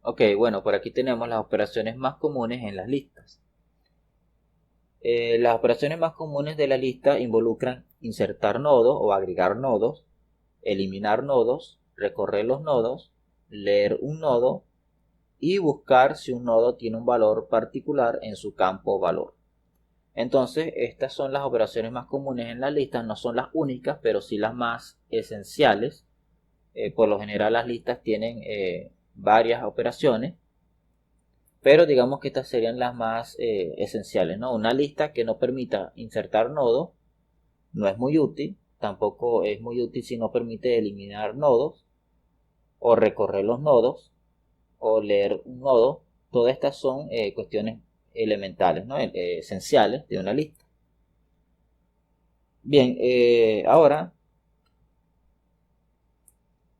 Ok, bueno, por aquí tenemos las operaciones más comunes en las listas. Las operaciones más comunes de la lista involucran insertar nodos o agregar nodos, eliminar nodos, recorrer los nodos, leer un nodo y buscar si un nodo tiene un valor particular en su campo valor. Entonces, estas son las operaciones más comunes en la lista, no son las únicas, pero sí las más esenciales. Por lo general las listas tienen varias operaciones, pero digamos que estas serían las más esenciales, ¿no? Una lista que no permita insertar nodos no es muy útil, tampoco es muy útil si no permite eliminar nodos o recorrer los nodos o leer un nodo. Todas estas son cuestiones elementales, ¿no? Esenciales de una lista. Bien, ahora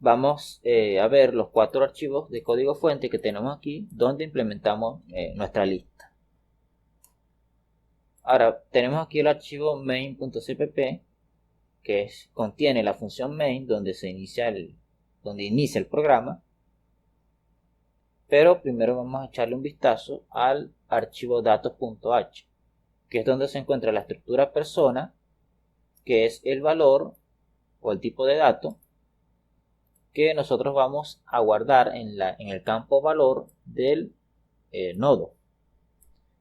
vamos a ver los cuatro archivos de código fuente que tenemos aquí donde implementamos nuestra lista. Ahora tenemos aquí el archivo main.cpp contiene la función main donde inicia el programa, pero primero vamos a echarle un vistazo al archivo datos.h, que es donde se encuentra la estructura persona, que es el valor o el tipo de dato que nosotros vamos a guardar en el campo valor del nodo.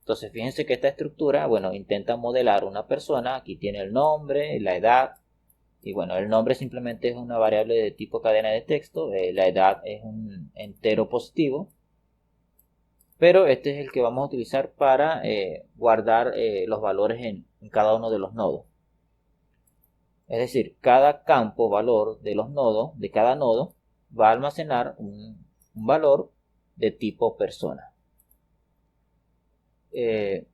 Entonces fíjense que esta estructura, bueno, intenta modelar una persona. Aquí tiene el nombre, la edad, y bueno, el nombre simplemente es una variable de tipo cadena de texto, la edad es un entero positivo, pero este es el que vamos a utilizar para guardar los valores en cada uno de los nodos. Es decir, cada campo valor de los nodos, de cada nodo, va a almacenar un valor de tipo persona. Eh,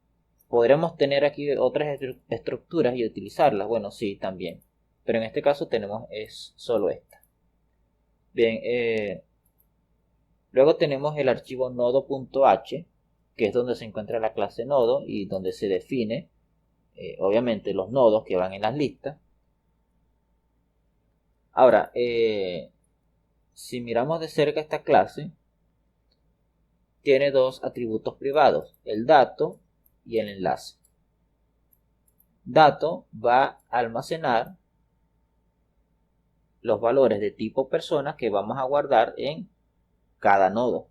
¿Podremos tener aquí otras estructuras y utilizarlas? Bueno, sí, también. Pero en este caso tenemos es solo esta. Bien, luego tenemos el archivo nodo.h, que es donde se encuentra la clase nodo y donde se define, obviamente, los nodos que van en las listas. Ahora, si miramos de cerca esta clase, tiene dos atributos privados, el dato y el enlace. Dato va a almacenar los valores de tipo persona que vamos a guardar en cada nodo.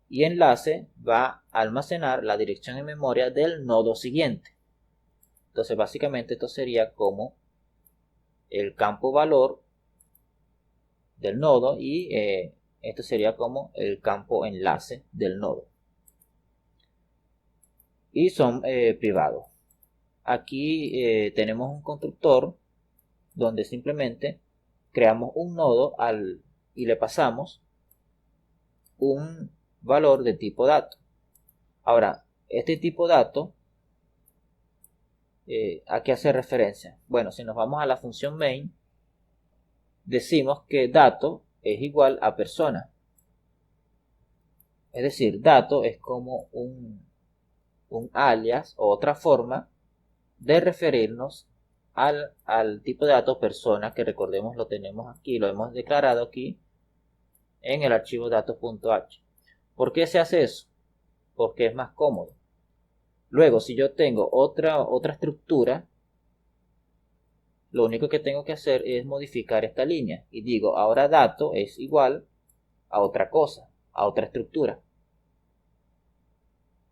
Y enlace va a almacenar la dirección en memoria del nodo siguiente. Entonces básicamente esto sería como el campo valor del nodo y esto sería como el campo enlace del nodo. Y son privados. Aquí tenemos un constructor donde simplemente creamos un nodo y le pasamos un valor de tipo dato. Ahora, este tipo dato, ¿a qué hace referencia? Bueno, si nos vamos a la función main, decimos que dato es igual a persona. Es decir, dato es como un alias o otra forma de referirnos al tipo de dato persona, que recordemos lo tenemos aquí, lo hemos declarado aquí en el archivo datos.h. ¿Por qué se hace eso? Porque es más cómodo. Luego, si yo tengo otra estructura, lo único que tengo que hacer es modificar esta línea y digo, ahora dato es igual a otra cosa, a otra estructura.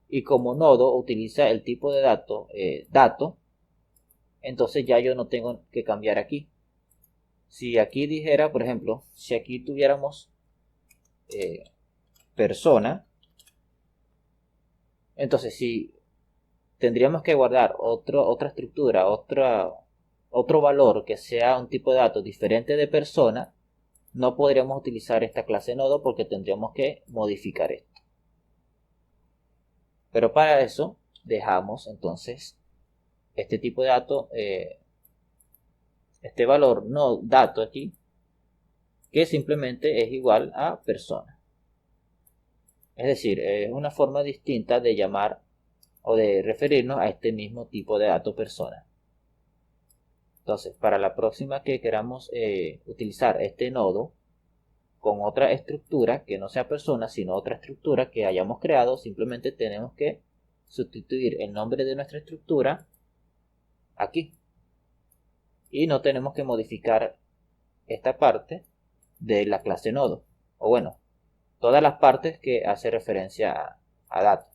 Y como nodo utiliza el tipo de dato, entonces ya yo no tengo que cambiar aquí. Si aquí dijera, por ejemplo, si aquí tuviéramos persona, entonces si tendríamos que guardar otra estructura, otro valor que sea un tipo de datos diferente de persona, no podríamos utilizar esta clase nodo porque tendríamos que modificar esto. Pero para eso dejamos entonces este tipo de dato, este valor no dato aquí, que simplemente es igual a persona. Es decir, es una forma distinta de llamar o de referirnos a este mismo tipo de dato persona. Entonces, para la próxima que queramos utilizar este nodo, con otra estructura que no sea persona, sino otra estructura que hayamos creado, simplemente tenemos que sustituir el nombre de nuestra estructura aquí. Y no tenemos que modificar esta parte de la clase nodo. O bueno, todas las partes que hace referencia a datos.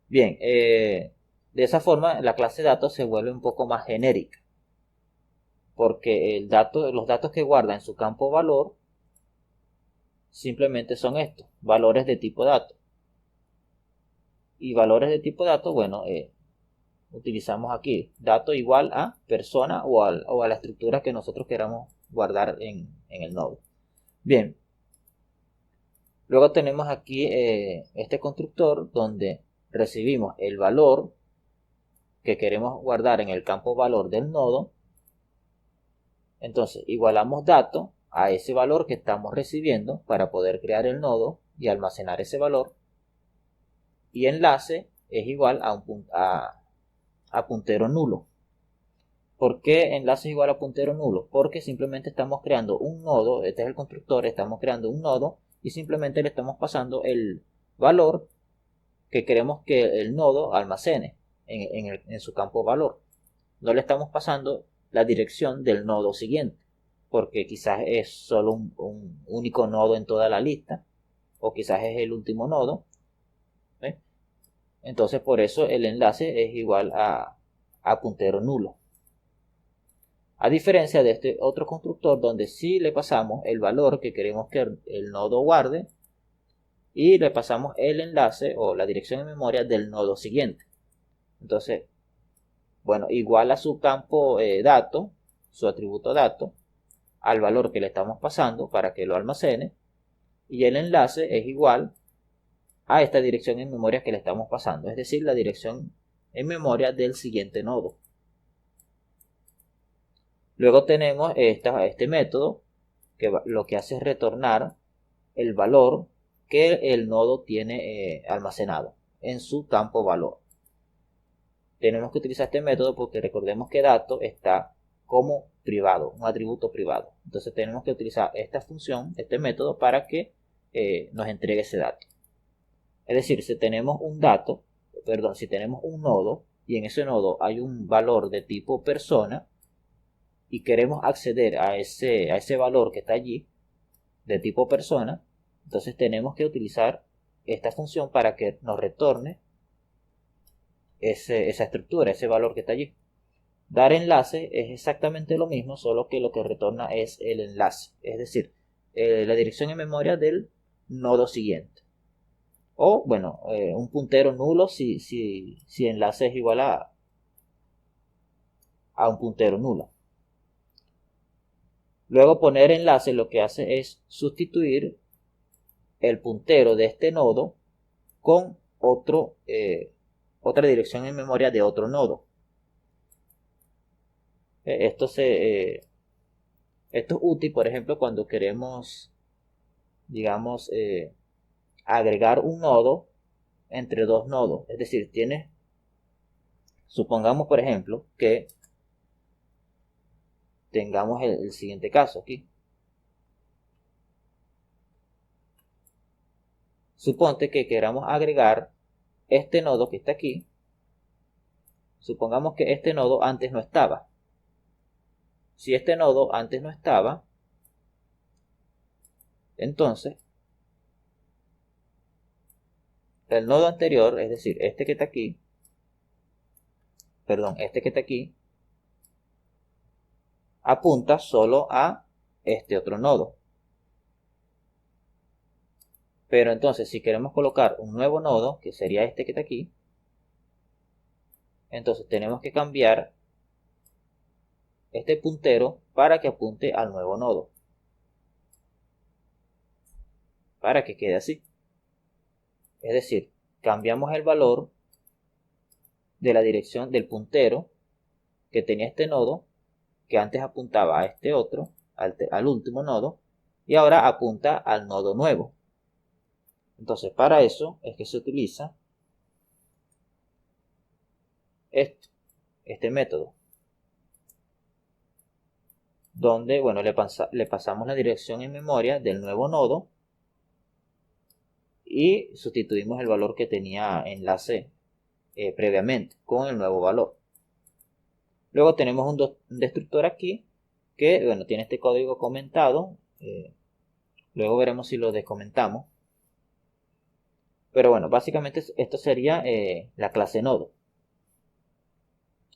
Bien, de esa forma la clase datos se vuelve un poco más genérica. Porque los datos que guarda en su campo valor simplemente son estos, valores de tipo dato. Y valores de tipo dato, bueno, utilizamos aquí dato igual a persona o a la estructura que nosotros queramos guardar en el nodo. Bien, luego tenemos aquí este constructor donde recibimos el valor que queremos guardar en el campo valor del nodo. Entonces igualamos dato a ese valor que estamos recibiendo para poder crear el nodo y almacenar ese valor. Y enlace es igual a puntero nulo. ¿Por qué enlace es igual a puntero nulo? Porque simplemente estamos creando un nodo, este es el constructor, estamos creando un nodo y simplemente le estamos pasando el valor que queremos que el nodo almacene en su campo valor. No le estamos pasando la dirección del nodo siguiente, porque quizás es solo un único nodo en toda la lista, o quizás es el último nodo. ¿Ve? Entonces por eso el enlace es igual a puntero nulo. A diferencia de este otro constructor donde sí le pasamos el valor que queremos que el nodo guarde y le pasamos el enlace o la dirección en memoria del nodo siguiente. Entonces, bueno, igual a su campo dato, su atributo dato, al valor que le estamos pasando para que lo almacene, y el enlace es igual a esta dirección en memoria que le estamos pasando, es decir, la dirección en memoria del siguiente nodo. Luego tenemos este método que lo que hace es retornar el valor que el nodo tiene almacenado en su campo valor. Tenemos que utilizar este método porque recordemos que dato está como privado, un atributo privado. Entonces tenemos que utilizar esta función, este método, para que nos entregue ese dato. Es decir, si tenemos un si tenemos un nodo y en ese nodo hay un valor de tipo persona y queremos acceder a ese valor que está allí de tipo persona, entonces tenemos que utilizar esta función para que nos retorne esa estructura, ese valor que está allí. Dar enlace es exactamente lo mismo, solo que lo que retorna es el enlace, es decir, la dirección en memoria del nodo siguiente. O, bueno, un puntero nulo si enlace es igual a un puntero nulo. Luego poner enlace lo que hace es sustituir el puntero de este nodo con otra dirección en memoria de otro nodo. Esto es útil, por ejemplo, cuando queremos, digamos, agregar un nodo entre dos nodos. Es decir, supongamos, por ejemplo, que tengamos el siguiente caso aquí. Suponte que queramos agregar este nodo que está aquí. Supongamos que este nodo antes no estaba. Si este nodo antes no estaba, entonces el nodo anterior, es decir, este que está aquí, apunta solo a este otro nodo. Pero entonces si queremos colocar un nuevo nodo, que sería este que está aquí, entonces tenemos que cambiar este puntero para que apunte al nuevo nodo. Para que quede así. Es decir, cambiamos el valor de la dirección del puntero que tenía este nodo, que antes apuntaba a este otro, al último nodo, y ahora apunta al nodo nuevo. Entonces, para eso es que se utiliza este método. donde, bueno, le pasamos la dirección en memoria del nuevo nodo y sustituimos el valor que tenía enlace previamente con el nuevo valor. Luego tenemos un destructor aquí que, bueno, tiene este código comentado. Luego veremos si lo descomentamos. Pero bueno, básicamente esto sería la clase nodo.